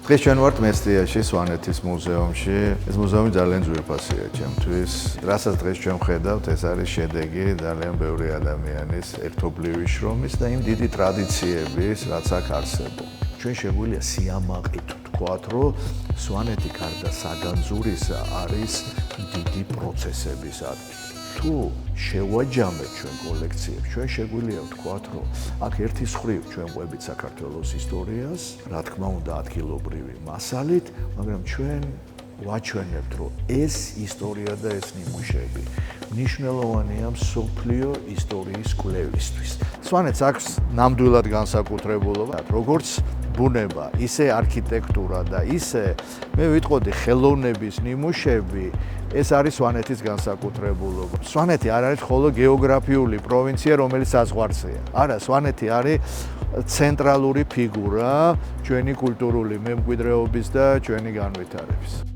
დღეს ჩვენ ვართ მესტიაში, სვანეთის მუზეუმში. ეს მუზეუმი ძალიან ძვირფასია ჩემთვის. რასაც დღეს ჩვენ ვხედავთ, ეს არის შედეგი ძალიან ბევრი ადამიანის ერთობლივი შრომის და იმ დიდი ტრადიციების, რაც აქ არსებობს. ჩვენ შეგვიძლია სიამაყით ვთქვათ, რომ სვანეთი გარდა საგანძურისა არის დიდი პროცესების ადგილი. თუ შევაჯამეთ ჩვენ კოლექციებს, ჩვენ შეგვიძლია ვთქვათ, რომ აქ ერთის მხრივ ჩვენ ყვებით საქართველოს ისტორიას, რა თქმა უნდა ადგილობრივი მასალით, მაგრამ ჩვენ ვაჩვენებთ, რომ ეს ისტორია და ეს ნიმუშები მნიშვნელოვანია მსოფლიო ისტორიის კვლევისთვის. სვანეთს აქვს ნამდვილად განსაკუთრებულობა, როგორც ბუნება, ისე არქიტექტურა და ისე მე ვიტყოდი ხელოვნების ნიმუშები, ეს არის სვანეთის განსაკუთრებულობა. სვანეთი არ არის მხოლოდ გეოგრაფიული პროვინცია, რომელიც საზღვარზეა. არა, სვანეთი არის ცენტრალური ფიგურა ჩვენი კულტურული მემკვიდრეობის და ჩვენი განვითარების.